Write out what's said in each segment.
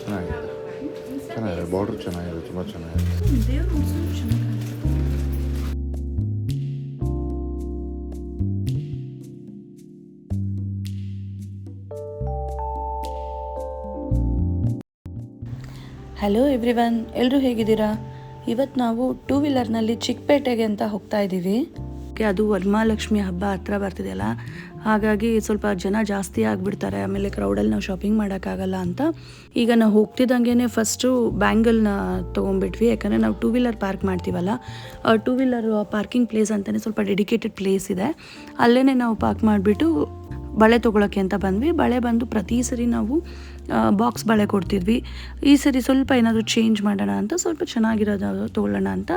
ಚೆನ್ನಾಗಿದೆ, ಚೆನ್ನಾಗಿದೆ, ಬಾರ್ಡ್ರ್ ಚೆನ್ನಾಗಿದೆ, ತುಂಬ ಚೆನ್ನಾಗಿದೆ. ಹಲೋ ಎವ್ರಿವನ್, ಎಲ್ಲರೂ ಹೇಗಿದ್ದೀರಾ? ಇವತ್ತು ನಾವು ಟೂ ವೀಲರ್ನಲ್ಲಿ ಚಿಕ್ಕಪೇಟೆಗೆ ಅಂತ ಹೋಗ್ತಾ ಇದ್ದೀವಿ. ಅದು ವರಮಹಾಲಕ್ಷ್ಮಿ ಹಬ್ಬ ಹತ್ರ ಬರ್ತಿದೆಯಲ್ಲ, ಹಾಗಾಗಿ ಸ್ವಲ್ಪ ಜನ ಜಾಸ್ತಿ ಆಗಿಬಿಡ್ತಾರೆ. ಆಮೇಲೆ ಕ್ರೌಡಲ್ಲಿ ನಾವು ಶಾಪಿಂಗ್ ಮಾಡೋಕ್ಕಾಗಲ್ಲ ಅಂತ ಈಗ ನಾವು ಹೋಗ್ತಿದ್ದಂಗೆ ಫಸ್ಟು ಬ್ಯಾಂಗಲ್ನ ತೊಗೊಂಡ್ಬಿಟ್ವಿ. ಯಾಕಂದರೆ ನಾವು ಟೂ ವೀಲರ್ ಪಾರ್ಕ್ ಮಾಡ್ತೀವಲ್ಲ, ಟೂ ವೀಲರ್ ಪಾರ್ಕಿಂಗ್ ಪ್ಲೇಸ್ ಅಂತಲೇ ಸ್ವಲ್ಪ ಡೆಡಿಕೇಟೆಡ್ ಪ್ಲೇಸ್ ಇದೆ. ಅಲ್ಲೇ ನಾವು ಪಾರ್ಕ್ ಮಾಡಿಬಿಟ್ಟು ಬಳೆ ತೊಗೊಳಕ್ಕೆ ಅಂತ ಬಂದ್ವಿ. ಬಳೆ ಬಂದು ಪ್ರತಿ ಸರಿ ನಾವು ಬಾಕ್ಸ್ ಬಳೆ ಕೊಡ್ತಿದ್ವಿ. ಈ ಸರಿ ಸ್ವಲ್ಪ ಏನಾದರೂ ಚೇಂಜ್ ಮಾಡೋಣ ಅಂತ ಸ್ವಲ್ಪ ಚೆನ್ನಾಗಿರೋದು ತೊಗೊಳ್ಳೋಣ ಅಂತ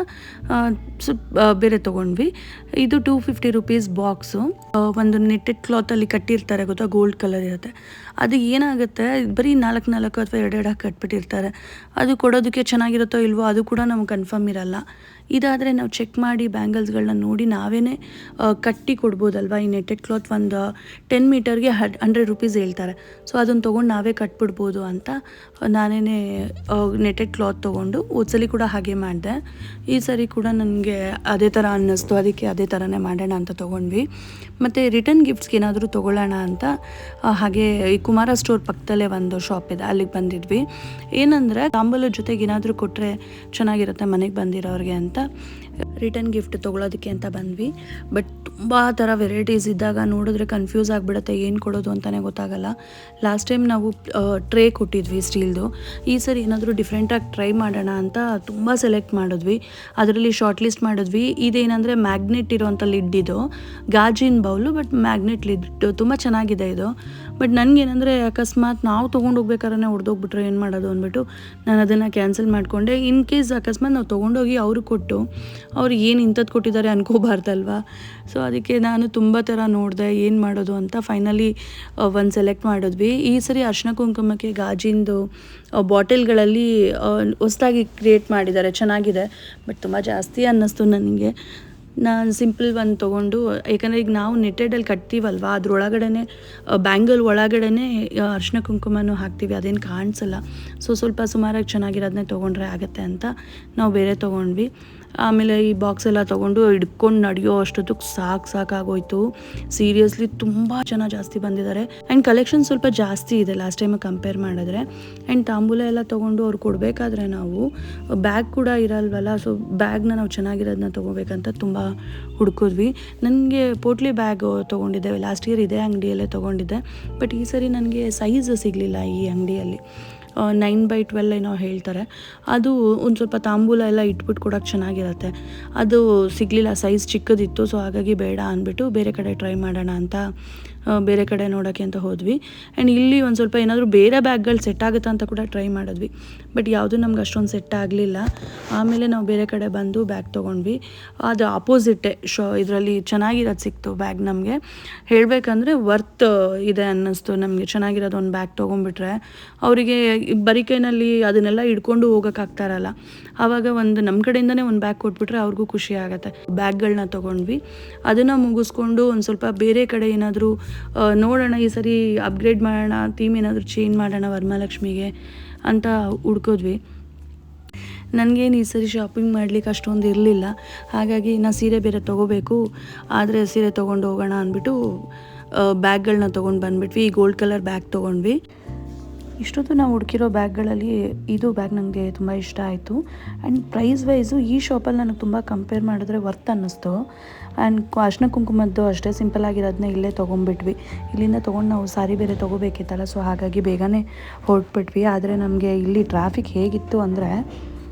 ಸ್ವಲ್ಪ ಬೇರೆ ತೊಗೊಂಡ್ವಿ. ಇದು 250 ರುಪೀಸ್ ಬಾಕ್ಸು. ಒಂದು ನೆಟ್ಟೆಡ್ ಕ್ಲಾತಲ್ಲಿ ಕಟ್ಟಿರ್ತಾರೆ ಗೊತ್ತಾ, ಗೋಲ್ಡ್ ಕಲರ್ ಇರುತ್ತೆ. ಅದು ಏನಾಗುತ್ತೆ, ಬರೀ 4 ಅಥವಾ 2 ಹಾಕಿ ಕಟ್ಬಿಟ್ಟಿರ್ತಾರೆ. ಅದು ಕೊಡೋದಕ್ಕೆ ಚೆನ್ನಾಗಿರುತ್ತೋ ಇಲ್ವೋ ಅದು ಕೂಡ ನಮ್ಗೆ ಕನ್ಫರ್ಮ್ ಇರಲ್ಲ. ಇದಾದರೆ ನಾವು ಚೆಕ್ ಮಾಡಿ ಬ್ಯಾಂಗಲ್ಸ್ಗಳನ್ನ ನೋಡಿ ನಾವೇ ಕಟ್ಟಿ ಕೊಡ್ಬೋದಲ್ವ. ಈ ನೆಟ್ಟೆಡ್ ಕ್ಲಾತ್ ಒಂದು 10 ಮೀಟರ್ಗೆ 100 ರುಪೀಸ್ ಹೇಳ್ತಾರೆ. ಸೊ ಅದನ್ನು ತೊಗೊಂಡು ನಾವೇ ಕಟ್ಬಿಡ್ಬೋದು ಅಂತ ನಾನೇ ನೆಟ್ಟೆಡ್ ಕ್ಲಾತ್ ತೊಗೊಂಡು ಹೋದ್ಸಲಿ ಕೂಡ ಹಾಗೆ ಮಾಡಿದೆ. ಈ ಸರಿ ಕೂಡ ನನಗೆ ಅದೇ ಥರ ಅನ್ನಿಸ್ತು, ಅದಕ್ಕೆ ಅದೇ ಥರನೇ ಮಾಡೋಣ ಅಂತ ತೊಗೊಂಡ್ವಿ. ಮತ್ತು ರಿಟರ್ನ್ ಗಿಫ್ಟ್ಸ್ಗೆ ಏನಾದರೂ ತೊಗೊಳ್ಳೋಣ ಅಂತ ಹಾಗೆ ಈ ಕುಮಾರ ಸ್ಟೋರ್ ಪಕ್ಕದಲ್ಲೇ ಒಂದು ಶಾಪ್ ಇದೆ, ಅಲ್ಲಿಗೆ ಬಂದಿದ್ವಿ. ಏನಂದರೆ ತಾಂಬೂಲದ ಜೊತೆಗೆ ಏನಾದರೂ ಕೊಟ್ಟರೆ ಚೆನ್ನಾಗಿರುತ್ತೆ ಮನೆಗೆ ಬಂದಿರೋರಿಗೆ ಅಂತ ರಿಟರ್ನ್ ಗಿಫ್ಟ್ ತೊಗೊಳೋದಕ್ಕೆ ಅಂತ ಬಂದ್ವಿ. ಬಟ್ ತುಂಬ ಥರ ವೆರೈಟೀಸ್ ಇದ್ದಾಗ ನೋಡಿದ್ರೆ ಕನ್ಫ್ಯೂಸ್ ಆಗಿಬಿಡುತ್ತೆ, ಏನು ಕೊಡೋದು ಅಂತಲೇ ಗೊತ್ತಾಗಲ್ಲ. ಲಾಸ್ಟ್ ಟೈಮ್ ನಾವು ಟ್ರೇ ಕೊಟ್ಟಿದ್ವಿ ಸ್ಟೀಲ್ದು. ಈ ಸರಿ ಏನಾದರೂ ಡಿಫ್ರೆಂಟಾಗಿ ಟ್ರೈ ಮಾಡೋಣ ಅಂತ ತುಂಬ ಸೆಲೆಕ್ಟ್ ಮಾಡಿದ್ವಿ. ಅದರಲ್ಲಿ ಶಾರ್ಟ್ ಲಿಸ್ಟ್ ಮಾಡಿದ್ವಿ. ಇದೇನೆಂದರೆ ಮ್ಯಾಗ್ನೆಟ್ ಇರೋವಂಥ ಲಿಡ್, ಇದು ಗಾಜಿನ ಬೌಲು ಬಟ್ ಮ್ಯಾಗ್ನೆಟ್ ಲಿಡ್ ತುಂಬ ಚೆನ್ನಾಗಿದೆ ಇದು. ಬಟ್ ನನಗೇನೆಂದರೆ ಅಕಸ್ಮಾತ್ ನಾವು ತೊಗೊಂಡೋಗ್ಬೇಕಾದ್ರೆ ಹೊಡೆದೋಗ್ಬಿಟ್ರೆ ಏನು ಮಾಡೋದು ಅಂದ್ಬಿಟ್ಟು ನಾನು ಅದನ್ನು ಕ್ಯಾನ್ಸಲ್ ಮಾಡಿಕೊಂಡೆ. ಇನ್ ಕೇಸ್ ಅಕಸ್ಮಾತ್ ನಾವು ತೊಗೊಂಡೋಗಿ ಅವ್ರಿಗೆ ಕೊಟ್ಟು ಅವ್ರು ಏನು ಇಂಥದ್ದು ಕೊಟ್ಟಿದ್ದಾರೆ ಅನ್ಕೋಬಾರ್ದಲ್ವ. ಸೊ ಅದಕ್ಕೆ ನಾನು ತುಂಬ ಥರ ನೋಡಿದೆ ಏನು ಮಾಡೋದು ಅಂತ ಫೈನಲಿ ಒಂದು ಸೆಲೆಕ್ಟ್ ಮಾಡಿದ್ವಿ. ಈ ಸರಿ ಅರಿಶಿನ ಕುಂಕುಮಕ್ಕೆ ಗಾಜಿಂದು ಬಾಟಲ್ಗಳಲ್ಲಿ ಹೊಸದಾಗಿ ಕ್ರಿಯೇಟ್ ಮಾಡಿದ್ದಾರೆ, ಚೆನ್ನಾಗಿದೆ. ಬಟ್ ತುಂಬ ಜಾಸ್ತಿ ಅನ್ನಿಸ್ತು ನನಗೆ. ನಾನು ಸಿಂಪಲ್ ಒಂದು ತೊಗೊಂಡು, ಯಾಕಂದರೆ ಈಗ ನಾವು ನೆಟ್ಟೆಡಲ್ಲಿ ಕಟ್ತೀವಲ್ವ, ಅದ್ರೊಳಗಡೆ ಬ್ಯಾಂಗಲ್ ಒಳಗಡೆ ಅರಿಶಿನ ಕುಂಕುಮನೂ ಹಾಕ್ತೀವಿ, ಅದೇನು ಕಾಣಿಸಲ್ಲ. ಸೊ ಸ್ವಲ್ಪ ಸುಮಾರಾಗಿ ಚೆನ್ನಾಗಿರೋದನ್ನೇ ತೊಗೊಂಡ್ರೆ ಆಗುತ್ತೆ ಅಂತ ನಾವು ಬೇರೆ ತೊಗೊಂಡ್ವಿ. ಆಮೇಲೆ ಈ ಬಾಕ್ಸ್ ಎಲ್ಲ ತೊಗೊಂಡು ಹಿಡ್ಕೊಂಡು ನಡೆಯೋ ಅಷ್ಟೊತ್ತಿಗೆ ಸಾಕಾಗೋಯ್ತು. ಸೀರಿಯಸ್ಲಿ ತುಂಬ ಜನ ಜಾಸ್ತಿ ಬಂದಿದ್ದಾರೆ ಆ್ಯಂಡ್ ಕಲೆಕ್ಷನ್ ಸ್ವಲ್ಪ ಜಾಸ್ತಿ ಇದೆ ಲಾಸ್ಟ್ ಟೈಮಿಗೆ ಕಂಪೇರ್ ಮಾಡಿದ್ರೆ. ಆ್ಯಂಡ್ ತಾಂಬೂಲ ಎಲ್ಲ ತೊಗೊಂಡು ಅವ್ರು ಕೊಡಬೇಕಾದ್ರೆ ನಾವು ಬ್ಯಾಗ್ ಕೂಡ ಇರಲ್ವಲ್ಲ, ಸೊ ಬ್ಯಾಗ್ನ ನಾವು ಚೆನ್ನಾಗಿರೋದನ್ನ ತೊಗೋಬೇಕಂತ ತುಂಬ ಹುಡ್ಕಿದ್ವಿ. ನನಗೆ ಪೋಟ್ಲಿ ಬ್ಯಾಗ್ ತೊಗೊಂಡಿದ್ದೆ, ಲಾಸ್ಟ್ ಇಯರ್ ಇದೇ ಅಂಗಡಿಯಲ್ಲೇ ತೊಗೊಂಡಿದ್ದೆ. ಬಟ್ ಈ ಸರಿ ನನಗೆ ಸೈಜ್ ಸಿಗಲಿಲ್ಲ ಈ ಅಂಗಡಿಯಲ್ಲಿ. 9x12 ಏನೋ ಹೇಳ್ತಾರೆ. ಅದು ಒಂದು ಸ್ವಲ್ಪ ತಾಂಬೂಲ ಎಲ್ಲ ಇಟ್ಬಿಟ್ಟು ಕೊಡೋಕ್ಕೆ ಚೆನ್ನಾಗಿರುತ್ತೆ. ಅದು ಸಿಗಲಿಲ್ಲ, ಸೈಜ್ ಚಿಕ್ಕದಿತ್ತು. ಸೊ ಹಾಗಾಗಿ ಬೇಡ ಅಂದ್ಬಿಟ್ಟು ಬೇರೆ ಕಡೆ ಟ್ರೈ ಮಾಡೋಣ ಅಂತ ಬೇರೆ ಕಡೆ ನೋಡೋಕ್ಕೆ ಅಂತ ಹೋದ್ವಿ. ಆ್ಯಂಡ್ ಇಲ್ಲಿ ಒಂದು ಸ್ವಲ್ಪ ಏನಾದರೂ ಬೇರೆ ಬ್ಯಾಗ್ಗಳು ಸೆಟ್ ಆಗುತ್ತಾ ಅಂತ ಕೂಡ ಟ್ರೈ ಮಾಡಿದ್ವಿ. ಬಟ್ ಯಾವುದೂ ನಮ್ಗೆ ಅಷ್ಟೊಂದು ಸೆಟ್ ಆಗಲಿಲ್ಲ. ಆಮೇಲೆ ನಾವು ಬೇರೆ ಕಡೆ ಬಂದು ಬ್ಯಾಗ್ ತೊಗೊಂಡ್ವಿ. ಅದು ಆಪೋಸಿಟ್ಟೆ ಇದರಲ್ಲಿ ಚೆನ್ನಾಗಿರೋದು ಸಿಕ್ತು ಬ್ಯಾಗ್. ನಮಗೆ ಹೇಳಬೇಕಂದ್ರೆ ವರ್ತ್ ಇದೆ ಅನ್ನಿಸ್ತು ನಮಗೆ. ಚೆನ್ನಾಗಿರೋದು ಒಂದು ಬ್ಯಾಗ್ ತೊಗೊಂಡ್ಬಿಟ್ರೆ ಅವರಿಗೆ ಬರೀ ಕೈನಲ್ಲಿ ಅದನ್ನೆಲ್ಲ ಹಿಡ್ಕೊಂಡು ಹೋಗೋಕ್ಕಾಗ್ತಾರಲ್ಲ, ಆವಾಗ ಒಂದು ನಮ್ಮ ಕಡೆಯಿಂದನೇ ಒಂದು ಬ್ಯಾಗ್ ಕೊಟ್ಬಿಟ್ರೆ ಅವ್ರಿಗೂ ಖುಷಿ ಆಗುತ್ತೆ. ಬ್ಯಾಗ್ಗಳನ್ನ ತೊಗೊಂಡ್ವಿ. ಅದನ್ನು ಮುಗಿಸ್ಕೊಂಡು ಒಂದು ಸ್ವಲ್ಪ ಬೇರೆ ಕಡೆ ಏನಾದರೂ ನೋಡೋಣ, ಈ ಸರಿ ಅಪ್ಗ್ರೇಡ್ ಮಾಡೋಣ, ಥೀಮ್ ಏನಾದರೂ ಚೇಂಜ್ ಮಾಡೋಣ ವರಮಹಾಲಕ್ಷ್ಮಿಗೆ ಅಂತ ಹುಡ್ಕೋದ್ವಿ. ನನಗೇನು ಈ ಸರಿ ಶಾಪಿಂಗ್ ಮಾಡಲಿಕ್ಕೆ ಅಷ್ಟೊಂದು ಇರಲಿಲ್ಲ. ಹಾಗಾಗಿ ನಾನು ಸೀರೆ ಬೇರೆ ತೊಗೋಬೇಕು, ಆದರೆ ಸೀರೆ ತೊಗೊಂಡು ಹೋಗೋಣ ಅಂದ್ಬಿಟ್ಟು ಬ್ಯಾಗ್ಗಳನ್ನ ತೊಗೊಂಡು ಬಂದುಬಿಟ್ವಿ. ಈ ಗೋಲ್ಡ್ ಕಲರ್ ಬ್ಯಾಗ್ ತೊಗೊಂಡ್ವಿ. ಇಷ್ಟೊತ್ತು ನಾವು ಹುಡುಕಿರೋ ಬ್ಯಾಗ್ಗಳಲ್ಲಿ ಇದು ಬ್ಯಾಗ್ ನನಗೆ ತುಂಬ ಇಷ್ಟ ಆಯಿತು. ಆ್ಯಂಡ್ ಪ್ರೈಸ್ ವೈಸು ಈ ಶಾಪಲ್ಲಿ ನನಗೆ ತುಂಬ ಕಂಪೇರ್ ಮಾಡಿದ್ರೆ ವರ್ತ್ ಅನ್ನಿಸ್ತು. ಆ್ಯಂಡ್ ಅರಿಶಿನ ಕುಂಕುಮದ್ದು ಅಷ್ಟೇ ಸಿಂಪಲ್ ಆಗಿರೋದನ್ನ ಇಲ್ಲೇ ತೊಗೊಂಡ್ಬಿಟ್ವಿ. ಇಲ್ಲಿಂದ ತೊಗೊಂಡು ನಾವು ಸಾರಿ ಬೇರೆ ತೊಗೋಬೇಕಿತ್ತಲ್ಲ, ಸೊ ಹಾಗಾಗಿ ಬೇಗನೆ ಹೊರಟ್ಬಿಟ್ವಿ. ಆದರೆ ನಮಗೆ ಇಲ್ಲಿ ಟ್ರಾಫಿಕ್ ಹೇಗಿತ್ತು ಅಂದರೆ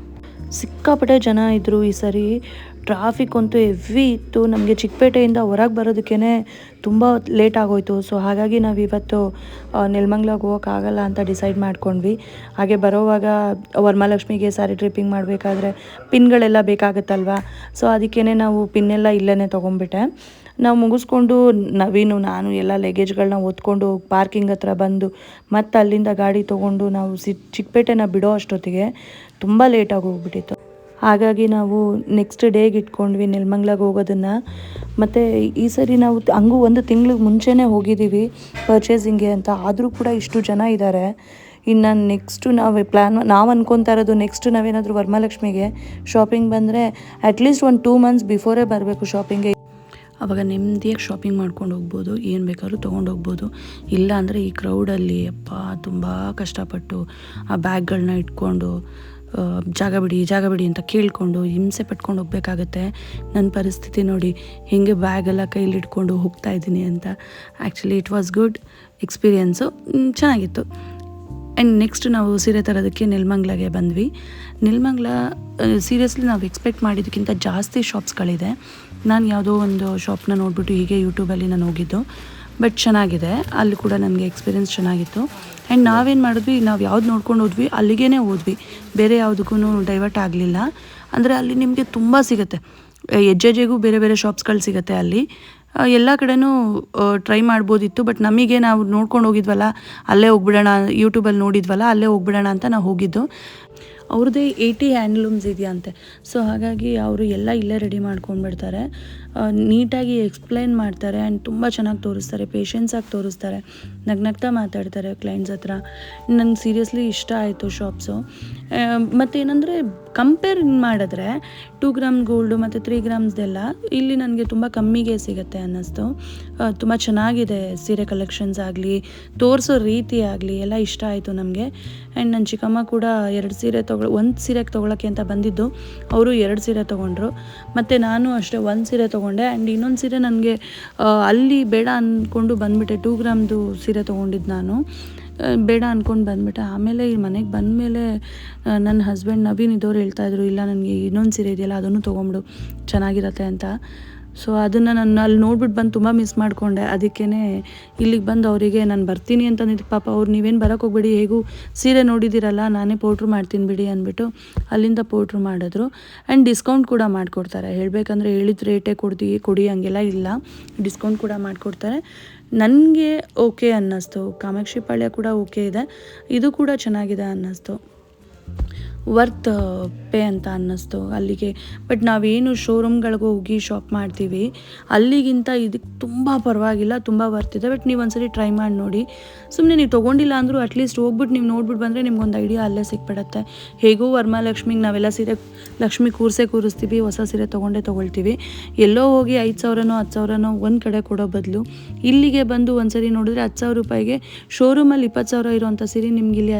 ಸಿಕ್ಕಾಪಟ್ಟೆ ಜನ ಇದ್ದರು. ಈ ಸರಿ ಟ್ರಾಫಿಕ್ ಅಂತೂ ಹೆವಿ ಇತ್ತು. ನಮಗೆ ಚಿಕ್ಕಪೇಟೆಯಿಂದ ಹೊರಗೆ ಬರೋದಕ್ಕೇ ತುಂಬ ಲೇಟ್ ಆಗೋಯಿತು. ಸೊ ಹಾಗಾಗಿ ನಾವು ಇವತ್ತು ನೆಲಮಂಗ್ಲಕ್ಕೆ ಹೋಗೋಕ್ಕಾಗಲ್ಲ ಅಂತ ಡಿಸೈಡ್ ಮಾಡ್ಕೊಂಡ್ವಿ. ಹಾಗೆ ಬರೋವಾಗ ವರಮಹಾಲಕ್ಷ್ಮಿಗೆ ಸ್ಯಾರಿ ಟ್ರಿಪ್ಪಿಂಗ್ ಮಾಡಬೇಕಾದ್ರೆ ಪಿನ್ಗಳೆಲ್ಲ ಬೇಕಾಗುತ್ತಲ್ವ, ಸೊ ಅದಕ್ಕೇ ನಾವು ಪಿನ್ನೆಲ್ಲ ಇಲ್ಲೇ ತೊಗೊಂಡ್ಬಿಟ್ಟೆ. ನಾವು ಮುಗಿಸ್ಕೊಂಡು ನವೀನು ನಾನು ಎಲ್ಲ ಲಗೇಜ್ಗಳನ್ನ ಹೊತ್ಕೊಂಡು ಪಾರ್ಕಿಂಗ್ ಹತ್ರ ಬಂದು ಮತ್ತು ಅಲ್ಲಿಂದ ಗಾಡಿ ತೊಗೊಂಡು ನಾವು ಚಿಕ್ಕಪೇಟೆನ ಬಿಡೋ ಅಷ್ಟೊತ್ತಿಗೆ ತುಂಬ ಲೇಟಾಗಿ ಹೋಗ್ಬಿಟ್ಟಿತ್ತು. ಹಾಗಾಗಿ ನಾವು ನೆಕ್ಸ್ಟ್ ಡೇಗೆ ಇಟ್ಕೊಂಡ್ವಿ ನೆಲಮಂಗ್ಲಾಗೆ ಹೋಗೋದನ್ನು. ಮತ್ತು ಈ ಸರಿ ನಾವು ಹಂಗೂ ಒಂದು ತಿಂಗ್ಳಿಗೆ ಮುಂಚೆನೇ ಹೋಗಿದ್ದೀವಿ ಪರ್ಚೇಸಿಂಗ್ಗೆ ಅಂತ. ಆದರೂ ಕೂಡ ಇಷ್ಟು ಜನ ಇದ್ದಾರೆ. ಇನ್ನು ನೆಕ್ಸ್ಟು ನಾವು ಅನ್ಕೊತಾ ಇರೋದು ನೆಕ್ಸ್ಟ್ ನಾವೇನಾದರೂ ವರಮಹಾಲಕ್ಷ್ಮಿಗೆ ಶಾಪಿಂಗ್ ಬಂದರೆ ಅಟ್ಲೀಸ್ಟ್ ಒಂದು 2 ಮಂತ್ಸ್ ಬಿಫೋರೇ ಬರಬೇಕು ಶಾಪಿಂಗ್ಗೆ. ಆವಾಗ ನೆಮ್ಮದಿಯಾಗಿ ಶಾಪಿಂಗ್ ಮಾಡ್ಕೊಂಡು ಹೋಗ್ಬೋದು, ಏನು ಬೇಕಾದ್ರೂ ತೊಗೊಂಡು ಹೋಗ್ಬೋದು. ಇಲ್ಲ ಅಂದರೆ ಈ ಕ್ರೌಡಲ್ಲಿ ತುಂಬ ಕಷ್ಟಪಟ್ಟು ಆ ಬ್ಯಾಗ್ಗಳನ್ನ ಇಟ್ಕೊಂಡು ಜಾಗ ಬಿಡಿ ಅಂತ ಕೇಳಿಕೊಂಡು ಹಿಂಸೆ ಪಟ್ಕೊಂಡು ಹೋಗ್ಬೇಕಾಗತ್ತೆ. ನನ್ನ ಪರಿಸ್ಥಿತಿ ನೋಡಿ, ಹೇಗೆ ಬ್ಯಾಗೆಲ್ಲ ಕೈಲಿ ಇಟ್ಕೊಂಡು ಹೋಗ್ತಾ ಇದ್ದೀನಿ ಅಂತ. Actually it was good experience, ಚೆನ್ನಾಗಿತ್ತು. ಆ್ಯಂಡ್ ನೆಕ್ಸ್ಟ್ ನಾವು ಸೀರೆ ತರೋದಕ್ಕೆ ನೆಲಮಂಗ್ಲಾಗೆ ಬಂದ್ವಿ. ನೆಲಮಂಗ್ಲ ಸೀರಿಯಸ್ಲಿ ನಾವು ಎಕ್ಸ್ಪೆಕ್ಟ್ ಮಾಡಿದ್ದಕ್ಕಿಂತ ಜಾಸ್ತಿ ಶಾಪ್ಸ್ಗಳಿದೆ. ನಾನು ಯಾವುದೋ ಒಂದು ಶಾಪ್ನ ನೋಡಿಬಿಟ್ಟು ಹೀಗೆ ಯೂಟ್ಯೂಬಲ್ಲಿ ನಾನು ಹೋಗಿದ್ದು, ಬಟ್ ಚೆನ್ನಾಗಿದೆ. ಅಲ್ಲಿ ಕೂಡ ನನಗೆ ಎಕ್ಸ್ಪೀರಿಯೆನ್ಸ್ ಚೆನ್ನಾಗಿತ್ತು. ಆ್ಯಂಡ್ ನಾವೇನು ಮಾಡಿದ್ವಿ, ನಾವು ಯಾವ್ದು ನೋಡ್ಕೊಂಡು ಹೋದ್ವಿ ಅಲ್ಲಿಗೇ ಹೋದ್ವಿ, ಬೇರೆ ಯಾವುದಕ್ಕೂ ಡೈವರ್ಟ್ ಆಗಲಿಲ್ಲ. ಅಂದರೆ ಅಲ್ಲಿ ನಿಮಗೆ ತುಂಬ ಸಿಗುತ್ತೆ, ಹೆಜ್ಜೆಗೂ ಬೇರೆ ಬೇರೆ ಶಾಪ್ಸ್ಗಳು ಸಿಗುತ್ತೆ. ಅಲ್ಲಿ ಎಲ್ಲ ಕಡೆನೂ ಟ್ರೈ ಮಾಡ್ಬೋದಿತ್ತು, ಬಟ್ ನಮಗೆ ನಾವು ನೋಡ್ಕೊಂಡು ಹೋಗಿದ್ವಲ್ಲ, ಅಲ್ಲೇ ಹೋಗ್ಬಿಡೋಣ, ಯೂಟ್ಯೂಬಲ್ಲಿ ನೋಡಿದ್ವಲ್ಲ ಅಲ್ಲೇ ಹೋಗ್ಬಿಡೋಣ ಅಂತ ನಾವು ಹೋಗಿದ್ದು. ಅವ್ರದ್ದೇ 80 ಹ್ಯಾಂಡ್ಲೂಮ್ಸ್ ಇದೆಯಂತೆ. ಸೊ ಹಾಗಾಗಿ ಅವರು ಎಲ್ಲ ಇಲ್ಲೇ ರೆಡಿ ಮಾಡ್ಕೊಂಡ್ಬಿಡ್ತಾರೆ. ನೀಟಾಗಿ ಎಕ್ಸ್ಪ್ಲೈನ್ ಮಾಡ್ತಾರೆ ಆ್ಯಂಡ್ ತುಂಬ ಚೆನ್ನಾಗಿ ತೋರಿಸ್ತಾರೆ, ಪೇಷನ್ಸಾಗಿ ತೋರಿಸ್ತಾರೆ, ನಗ್ನಗ್ತಾ ಮಾತಾಡ್ತಾರೆ ಕ್ಲೈಂಟ್ಸ್ ಹತ್ರ. ನಂಗೆ ಸೀರಿಯಸ್ಲಿ ಇಷ್ಟ ಆಯಿತು ಶಾಪ್ಸು. ಮತ್ತೇನೆಂದರೆ ಕಂಪೇರ್ ಮಾಡಿದ್ರೆ 2 ಗ್ರಾಮ್ ಗೋಲ್ಡು ಮತ್ತು 3 ಗ್ರಾಮ್ಸ್ದೆಲ್ಲ ಇಲ್ಲಿ ನನಗೆ ತುಂಬ ಕಮ್ಮಿಗೆ ಸಿಗುತ್ತೆ ಅನ್ನಿಸ್ತು. ತುಂಬ ಚೆನ್ನಾಗಿದೆ ಸೀರೆ ಕಲೆಕ್ಷನ್ಸ್ ಆಗಲಿ, ತೋರಿಸೋ ರೀತಿ ಆಗಲಿ ಎಲ್ಲ ಇಷ್ಟ ಆಯಿತು ನಮಗೆ. ಆ್ಯಂಡ್ ನನ್ನ ಚಿಕ್ಕಮ್ಮ ಕೂಡ 2 ಸೀರೆ ಒಂದು ಸೀರೆಗೆ ತೊಗೊಳಕ್ಕೆ ಅಂತ ಬಂದಿದ್ದು, ಅವರು 2 ಸೀರೆ ತೊಗೊಂಡ್ರು. ಮತ್ತು ನಾನು ಅಷ್ಟೇ 1 ಸೀರೆ ತೊಗೊಂಡೆ. ಆ್ಯಂಡ್ ಇನ್ನೊಂದು ಸೀರೆ ನನಗೆ ಅಲ್ಲಿ ಬೇಡ ಅಂದ್ಕೊಂಡು ಬಂದುಬಿಟ್ಟೆ. 2 ಗ್ರಾಮ್ದು ಸೀರೆ ತೊಗೊಂಡಿದ್ದು ನಾನು, ಬೇಡ ಅಂದ್ಕೊಂಡು ಬಂದುಬಿಟ್ಟೆ. ಆಮೇಲೆ ಈ ಮನೆಗೆ ಬಂದಮೇಲೆ ನನ್ನ ಹಸ್ಬೆಂಡ್ ನವೀನ್ ಇದ್ದವ್ರು ಹೇಳ್ತಾಯಿದ್ರು, ಇಲ್ಲ ನನಗೆ ಇನ್ನೊಂದು ಸೀರೆ ಇದೆಯಲ್ಲ ಅದನ್ನು ತೊಗೊಂಬಿಡು, ಚೆನ್ನಾಗಿರತ್ತೆ ಅಂತ. ಸೊ ಅದನ್ನು ನಾನು ಅಲ್ಲಿ ನೋಡ್ಬಿಟ್ಟು ಬಂದು ತುಂಬ ಮಿಸ್ ಮಾಡಿಕೊಂಡೆ. ಅದಕ್ಕೇ ಇಲ್ಲಿಗೆ ಬಂದು ಅವರಿಗೆ ನಾನು ಬರ್ತೀನಿ ಅಂತಂದಿದ್ದು. ಪಾಪ ಅವ್ರು ನೀವೇನು ಬರೋಕ್ಕೆ ಹೋಗ್ಬೇಡಿ, ಹೇಗೂ ಸೀರೆ ನೋಡಿದ್ದೀರಲ್ಲ, ನಾನೇ ಪೌಡ್ರ್ ಮಾಡ್ತೀನಿ ಬಿಡಿ ಅಂದ್ಬಿಟ್ಟು ಅಲ್ಲಿಂದ ಪೌಡ್ರ್ ಮಾಡಿದ್ರು. ಆ್ಯಂಡ್ ಡಿಸ್ಕೌಂಟ್ ಕೂಡ ಮಾಡಿಕೊಡ್ತಾರೆ. ಹೇಳಬೇಕಂದ್ರೆ ಹೇಳಿದ ರೇಟೇ ಕೊಡಿ ಹಂಗೆಲ್ಲ ಇಲ್ಲ, ಡಿಸ್ಕೌಂಟ್ ಕೂಡ ಮಾಡಿಕೊಡ್ತಾರೆ. ನನಗೆ ಓಕೆ ಅನ್ನಿಸ್ತು. ಕಾಮಾಕ್ಷಿ ಪಾಳ್ಯ ಕೂಡ ಓಕೆ ಇದೆ, ಇದು ಕೂಡ ಚೆನ್ನಾಗಿದೆ ಅನ್ನಿಸ್ತು, ವರ್ತ್ ಪೇ ಅಂತ ಅನ್ನಿಸ್ತು ಅಲ್ಲಿಗೆ. ಬಟ್ ನಾವೇನು ಶೋರೂಮ್ಗಳಿಗೆ ಹೋಗಿ ಶಾಪ್ ಮಾಡ್ತೀವಿ ಅಲ್ಲಿಗಿಂತ ಇದಕ್ಕೆ ತುಂಬ ಪರವಾಗಿಲ್ಲ, ತುಂಬ ವರ್ತ್ ಇದೆ. ಬಟ್ ನೀವು ಒಂದ್ಸರಿ ಟ್ರೈ ಮಾಡಿ ನೋಡಿ. ಸುಮ್ಮನೆ ನೀವು ತೊಗೊಂಡಿಲ್ಲ ಅಂದರೂ ಅಟ್ಲೀಸ್ಟ್ ಹೋಗ್ಬಿಟ್ಟು ನೀವು ನೋಡ್ಬಿಟ್ಟು ಬಂದರೆ ನಿಮ್ಗೊಂದು ಐಡಿಯಾ ಅಲ್ಲೇ ಸಿಕ್ಬಿಡತ್ತೆ. ಹೇಗೋ ವರಮಹಾಲಕ್ಷ್ಮಿಗೆ ನಾವೆಲ್ಲ ಸೀರೆ ಲಕ್ಷ್ಮಿ ಕೂರಿಸ್ತೀವಿ, ಹೊಸ ಸೀರೆ ತೊಗೊಳ್ತೀವಿ. ಎಲ್ಲೋ ಹೋಗಿ 5,000ನೋ 10,000ನೋ ಒಂದು ಕಡೆ ಕೊಡೋ ಬದಲು ಇಲ್ಲಿಗೆ ಬಂದು ಒಂದ್ಸರಿ ನೋಡಿದ್ರೆ 10,000 ರೂಪಾಯಿಗೆ ಶೋರೂಮಲ್ಲಿ 20,000 ಇರೋವಂಥ ಸೀರೆ ನಿಮ್ಗೆ ಇಲ್ಲಿ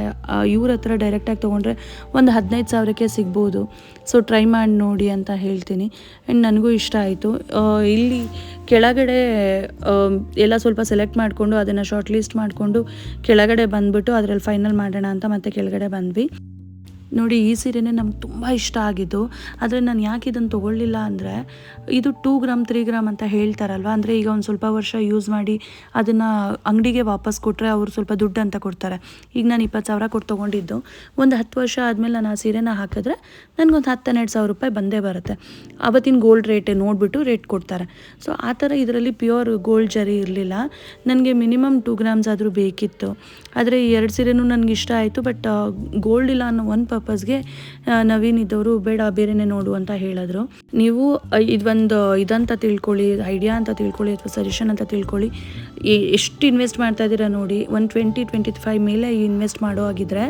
ಇವ್ರ ಹತ್ರ ಡೈರೆಕ್ಟಾಗಿ ತೊಗೊಂಡ್ರೆ ಒಂದು 15,000ಕ್ಕೆ ಸಿಗ್ಬೋದು. ಸೊ ಟ್ರೈ ಮಾಡಿ ನೋಡಿ ಅಂತ ಹೇಳ್ತೀನಿ. ಆ್ಯಂಡ್ ನನಗೂ ಇಷ್ಟ ಆಯಿತು. ಇಲ್ಲಿ ಕೆಳಗಡೆ ಎಲ್ಲ ಸ್ವಲ್ಪ ಸೆಲೆಕ್ಟ್ ಮಾಡಿಕೊಂಡು ಅದನ್ನು ಶಾರ್ಟ್ ಲಿಸ್ಟ್ ಮಾಡಿಕೊಂಡು ಕೆಳಗಡೆ ಬಂದುಬಿಟ್ಟು ಅದರಲ್ಲಿ ಫೈನಲ್ ಮಾಡೋಣ ಅಂತ ಮತ್ತೆ ಕೆಳಗಡೆ ಬಂದ್ವಿ. ನೋಡಿ, ಈ ಸೀರೆನೇ ನಮ್ಗೆ ತುಂಬ ಇಷ್ಟ ಆಗಿದ್ದು. ಆದರೆ ನಾನು ಯಾಕೆ ಇದನ್ನು ತೊಗೊಳ್ಳಿಲ್ಲ ಅಂದರೆ, ಇದು 2 ಗ್ರಾಮ್ 3 ಗ್ರಾಮ್ ಅಂತ ಹೇಳ್ತಾರಲ್ವ. ಅಂದರೆ ಈಗ ಒಂದು ಸ್ವಲ್ಪ ವರ್ಷ ಯೂಸ್ ಮಾಡಿ ಅದನ್ನು ಅಂಗಡಿಗೆ ವಾಪಸ್ ಕೊಟ್ಟರೆ ಅವರು ಸ್ವಲ್ಪ ದುಡ್ಡು ಅಂತ ಕೊಡ್ತಾರೆ. ಈಗ ನಾನು 20,000 ಕೊಟ್ಟು ತೊಗೊಂಡಿದ್ದು, ಒಂದು 10 ವರ್ಷ ಆದಮೇಲೆ ನಾನು ಆ ಸೀರೆನ ಹಾಕಿದ್ರೆ ನನಗೊಂದು 10-12,000 ರೂಪಾಯಿ ಬಂದೇ ಬರುತ್ತೆ. ಅವತ್ತಿನ ಗೋಲ್ಡ್ ರೇಟೇ ನೋಡಿಬಿಟ್ಟು ರೇಟ್ ಕೊಡ್ತಾರೆ. ಸೊ ಆ ಥರ ಇದರಲ್ಲಿ ಪ್ಯೂರ್ ಗೋಲ್ಡ್ ಜರಿ ಇರಲಿಲ್ಲ. ನನಗೆ ಮಿನಿಮಮ್ 2 ಗ್ರಾಮ್ಸ್ ಆದರೂ ಬೇಕಿತ್ತು. ಆದರೆ ಈ 2 ಸೀರೆನೂ ನನಗೆ ಇಷ್ಟ ಆಯಿತು. ಬಟ್ ಗೋಲ್ಡ್ ಇಲ್ಲ ಅನ್ನೋ ಒಂದು ಪರ್ಪಸ್ಗೆ ನವೀನ್ ಇದ್ದವರು ಬೇಡ ಬೇರೆನೇ ನೋಡು ಅಂತ ಹೇಳಿದ್ರು. ನೀವು ಇದೊಂದು ಇದಂತ ತಿಳ್ಕೊಳ್ಳಿ, ಐಡಿಯಾ ಅಂತ ತಿಳ್ಕೊಳ್ಳಿ, ಅಥವಾ ಸಜೆಷನ್ ಅಂತ ತಿಳ್ಕೊಳ್ಳಿ. ಎಷ್ಟು ಇನ್ವೆಸ್ಟ್ ಮಾಡ್ತಾ ಇದ್ದೀರಾ ನೋಡಿ. ಒಂದು 20-25 ಮೇಲೆ ಇನ್ವೆಸ್ಟ್ ಮಾಡೋ ಆಗಿದ್ರೆ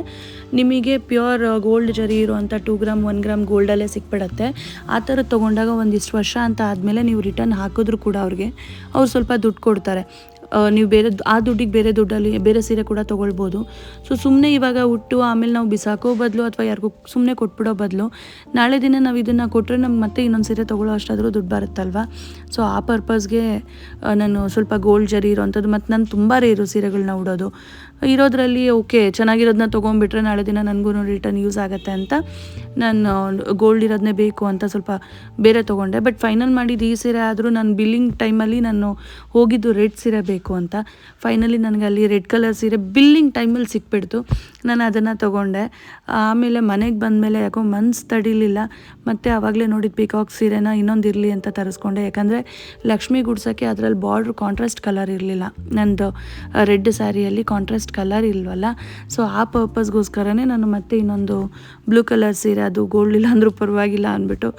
ನಿಮಗೆ ಪ್ಯೂರ್ ಗೋಲ್ಡ್ ಜರಿ ಇರುವಂಥ 2 ಗ್ರಾಮ್ 1 ಗ್ರಾಮ್ ಗೋಲ್ಡಲ್ಲೇ ಸಿಕ್ಬಿಡತ್ತೆ. ಆ ಥರ ತೊಗೊಂಡಾಗ ಒಂದಿಷ್ಟು ವರ್ಷ ಅಂತ ಆದಮೇಲೆ ನೀವು ರಿಟರ್ನ್ ಹಾಕಿದ್ರು ಕೂಡ ಅವ್ರು ಸ್ವಲ್ಪ ದುಡ್ಡು ಕೊಡ್ತಾರೆ. ನೀವು ಆ ದುಡ್ಡಿಗೆ ಬೇರೆ ದುಡ್ಡಲ್ಲಿ ಬೇರೆ ಸೀರೆ ಕೂಡ ತೊಗೊಳ್ಬೋದು. ಸೊ ಸುಮ್ಮನೆ ಇವಾಗ ಉಟ್ಟು ಆಮೇಲೆ ನಾವು ಬಿಸಾಕೋ ಬದಲು ಅಥವಾ ಯಾರಿಗೂ ಸುಮ್ಮನೆ ಕೊಟ್ಬಿಡೋ ಬದಲು ನಾಳೆ ದಿನ ನಾವು ಇದನ್ನು ಕೊಟ್ಟರೆ ನಮ್ಗೆ ಮತ್ತೆ ಇನ್ನೊಂದು ಸೀರೆ ತೊಗೊಳ್ಳೋ ಅಷ್ಟಾದರೂ ದುಡ್ಡು ಬರುತ್ತಲ್ವ. ಸೊ ಆ ಪರ್ಪಸ್ಗೆ ನಾನು ಸ್ವಲ್ಪ ಗೋಲ್ಡ್ ಜರಿ ಇರೋವಂಥದ್ದು, ಮತ್ತು ನಾನು ತುಂಬ ರೇರು ಸೀರೆಗಳನ್ನ ಉಡೋದು ಇರೋದ್ರಲ್ಲಿ ಓಕೆ ಚೆನ್ನಾಗಿರೋದನ್ನ ತೊಗೊಂಡ್ಬಿಟ್ರೆ ನಾಳೆ ದಿನ ನನಗೂ ರಿಟರ್ನ್ ಯೂಸ್ ಆಗುತ್ತೆ ಅಂತ ನಾನು ಗೋಲ್ಡ್ ಇರೋದನ್ನೇ ಬೇಕು ಅಂತ ಸ್ವಲ್ಪ ಬೇರೆ ತೊಗೊಂಡೆ. ಬಟ್ ಫೈನಲ್ ಮಾಡಿದ್ದು ಈ ಸೀರೆ ಆದರೂ ನಾನು ಬಿಲ್ಲಿಂಗ್ ಟೈಮಲ್ಲಿ ನಾನು ಹೋಗಿದ್ದು ರೆಡ್ ಸೀರೆ ಬೇಕು ಅಂತ. ಫೈನಲಿ ನನಗೆ ಅಲ್ಲಿ ರೆಡ್ ಕಲರ್ ಸೀರೆ ಬಿಲ್ಲಿಂಗ್ ಟೈಮಲ್ಲಿ ಸಿಕ್ಬಿಡ್ತು. ನಾನು ಅದನ್ನು ತೊಗೊಂಡೆ. ಆಮೇಲೆ ಮನೆಗೆ ಬಂದಮೇಲೆ ಯಾಕೋ ಮನ್ಸು ತಡಿಲಿಲ್ಲ, ಮತ್ತು ಆವಾಗಲೇ ನೋಡಿದ ಪಿಕಾಕ್ ಸೀರೆನ ಇನ್ನೊಂದು ಇರಲಿ ಅಂತ ತರಿಸ್ಕೊಂಡೆ. ಯಾಕಂದರೆ ಲಕ್ಷ್ಮಿ ಗುಡ್ಸೋಕ್ಕೆ ಅದರಲ್ಲಿ ಬಾರ್ಡ್ರ್ ಕಾಂಟ್ರಾಸ್ಟ್ ಕಲರ್ ಇರಲಿಲ್ಲ, ನಂದು ರೆಡ್ ಸ್ಯಾರಿಯಲ್ಲಿ ಕಾಂಟ್ರಾಸ್ಟ್ ಕಲರ್ ಇಲ್ವಲ್ಲ. ಸೊ ಆ ಪರ್ಪಸ್ಗೋಸ್ಕರನೇ ನಾನು ಮತ್ತೆ ಇನ್ನೊಂದು ಬ್ಲೂ ಕಲರ್ ಸೀರೆ, ಅದು ಗೋಲ್ಡ್ ಇಲ್ಲ ಅಂದರೂ ಪರವಾಗಿಲ್ಲ ಅಂದ್ಬಿಟ್ಟು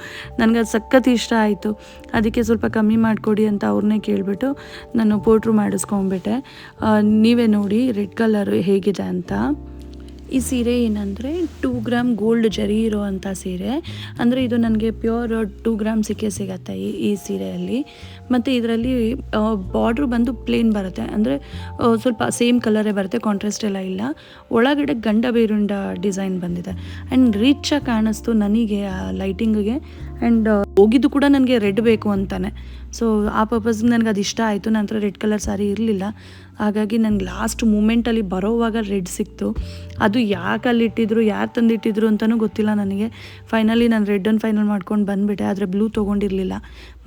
ನನಗೆ ಅದು ಸಖತ್ ಇಷ್ಟ ಆಯಿತು. ಅದಕ್ಕೆ ಸ್ವಲ್ಪ ಕಮ್ಮಿ ಮಾಡಿಕೊಡಿ ಅಂತ ಅವ್ರನ್ನೇ ಕೇಳಿಬಿಟ್ಟು ನಾನು ಪೋಟ್ರು ಮಾಡಿಸ್ಕೊಂಬಿಟ್ಟೆ. ನೀವೇ ನೋಡಿ ರೆಡ್ ಕಲರ್ ಹೇಗಿದೆ ಅಂತ. ಈ ಸೀರೆ ಏನಂದರೆ 2 ಗ್ರಾಮ್ ಗೋಲ್ಡ್ ಜರಿ ಇರೋವಂಥ ಸೀರೆ. ಅಂದರೆ ಇದು ನನಗೆ ಪ್ಯೂರ್ 2 ಗ್ರಾಮ್ ಸಿಗತ್ತೆ ಈ ಸೀರೆಯಲ್ಲಿ. ಮತ್ತು ಇದರಲ್ಲಿ ಬಾರ್ಡ್ರು ಬಂದು ಪ್ಲೇನ್ ಬರುತ್ತೆ, ಅಂದರೆ ಸ್ವಲ್ಪ ಸೇಮ್ ಕಲರೇ ಬರುತ್ತೆ, ಕಾಂಟ್ರಾಸ್ಟ್ ಎಲ್ಲ ಇಲ್ಲ. ಒಳಗಡೆ ಗಂಡ ಬೇರುಂಡ ಡಿಸೈನ್ ಬಂದಿದೆ ಆ್ಯಂಡ್ ರಿಚಾಗಿ ಕಾಣಿಸ್ತು ನನಗೆ ಆ ಲೈಟಿಂಗಿಗೆ. ಆ್ಯಂಡ್ ಹೋಗಿದ್ದು ಕೂಡ ನನಗೆ ರೆಡ್ ಬೇಕು ಅಂತಾನೆ. ಸೊ ಆ ಪರ್ಪಸ್ಗೆ ನನಗೆ ಅದು ಇಷ್ಟ ಆಯಿತು. ನಂತರ ರೆಡ್ ಕಲರ್ ಸ್ಯಾರಿ ಇರಲಿಲ್ಲ, ಹಾಗಾಗಿ ನನಗೆ ಲಾಸ್ಟ್ ಮೂಮೆಂಟಲ್ಲಿ ಬರೋವಾಗ ರೆಡ್ ಸಿಕ್ತು. ಅದು ಯಾಕೆ ಅಲ್ಲಿಟ್ಟಿದ್ರು, ಯಾರು ತಂದಿಟ್ಟಿದ್ರು ಅಂತಲೂ ಗೊತ್ತಿಲ್ಲ ನನಗೆ. ಫೈನಲಿ ನಾನು ರೆಡ್ಡನ್ನು ಫೈನಲ್ ಮಾಡ್ಕೊಂಡು ಬಂದುಬಿಟ್ಟೆ, ಆದರೆ ಬ್ಲೂ ತೊಗೊಂಡಿರಲಿಲ್ಲ.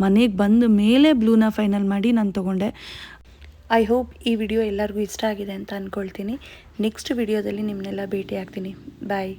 ಮನೆಗೆ ಬಂದ ಮೇಲೆ ಬ್ಲೂನ ಫೈನಲ್ ಮಾಡಿ ನಾನು ತೊಗೊಂಡೆ. ಐ ಹೋಪ್ ಈ ವಿಡಿಯೋ ಎಲ್ಲರಿಗೂ ಇಷ್ಟ ಆಗಿದೆ ಅಂತ ಅಂದ್ಕೊಳ್ತೀನಿ. ನೆಕ್ಸ್ಟ್ ವಿಡಿಯೋದಲ್ಲಿ ನಿಮ್ಮನ್ನೆಲ್ಲ ಭೇಟಿ ಆಗ್ತೀನಿ. ಬಾಯ್.